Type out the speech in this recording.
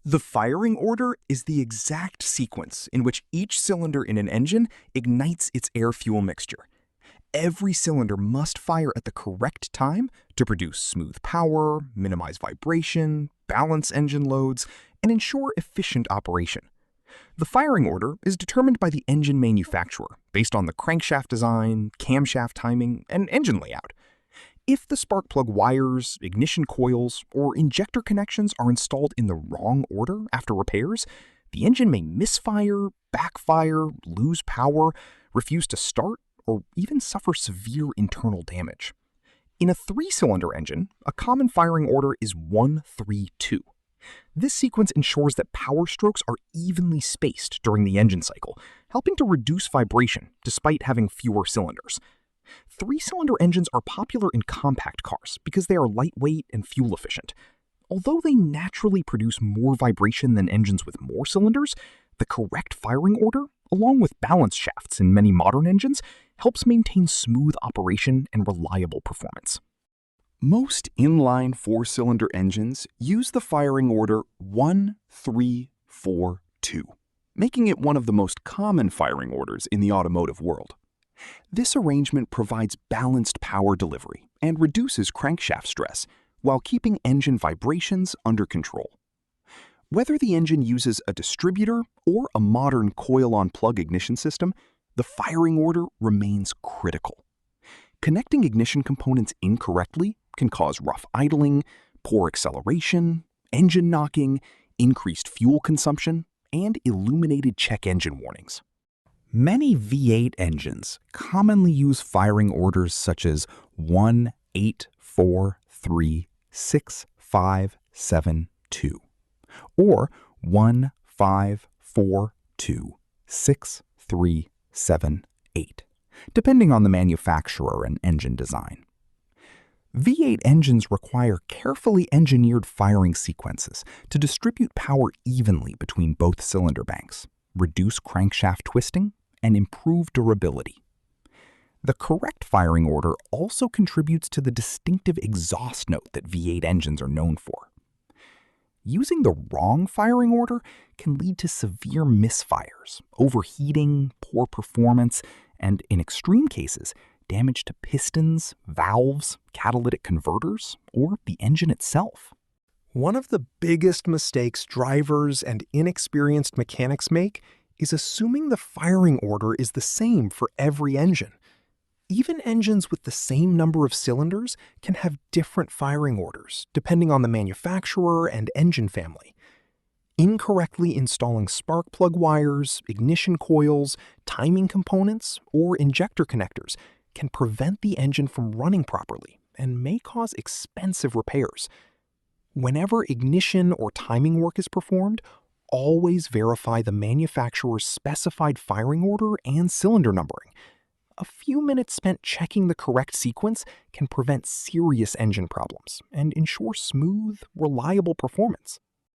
The firing order is the exact sequence in which each cylinder in an engine ignites its air-fuel mixture. Every cylinder must fire at the correct time to produce smooth power, minimize vibration, balance engine loads, and ensure efficient operation. The firing order is determined by the engine manufacturer based on the crankshaft design, camshaft timing, and engine layout. If the spark plug wires, ignition coils, or injector connections are installed in the wrong order after repairs, the engine may misfire, backfire, lose power, refuse to start, or even suffer severe internal damage. In a three-cylinder engine, a common firing order is 1-3-2. This sequence ensures that power strokes are evenly spaced during the engine cycle, helping to reduce vibration despite having fewer cylinders. Three-cylinder engines are popular in compact cars because they are lightweight and fuel efficient. Although they naturally produce more vibration than engines with more cylinders, the correct firing order, along with balance shafts in many modern engines, helps maintain smooth operation and reliable performance. Most inline four-cylinder engines use the firing order 1-3-4-2, making it one of the most common firing orders in the automotive world. This arrangement provides balanced power delivery and reduces crankshaft stress while keeping engine vibrations under control. Whether the engine uses a distributor or a modern coil-on-plug ignition system, the firing order remains critical. Connecting ignition components incorrectly can cause rough idling, poor acceleration, engine knocking, increased fuel consumption, and illuminated check engine warnings. Many V8 engines commonly use firing orders such as 1-8-4-3-6-5-7-2 or 1-5-4-2-6-3-7-8, depending on the manufacturer and engine design. V8 engines require carefully engineered firing sequences to distribute power evenly between both cylinder banks, reduce crankshaft twisting, and improve durability. The correct firing order also contributes to the distinctive exhaust note that V8 engines are known for. Using the wrong firing order can lead to severe misfires, overheating, poor performance, and in extreme cases, damage to pistons, valves, catalytic converters, or the engine itself. One of the biggest mistakes drivers and inexperienced mechanics make is assuming the firing order is the same for every engine. Even engines with the same number of cylinders can have different firing orders, depending on the manufacturer and engine family. Incorrectly installing spark plug wires, ignition coils, timing components, or injector connectors can prevent the engine from running properly and may cause expensive repairs. Whenever ignition or timing work is performed, always verify the manufacturer's specified firing order and cylinder numbering. A few minutes spent checking the correct sequence can prevent serious engine problems and ensure smooth, reliable performance.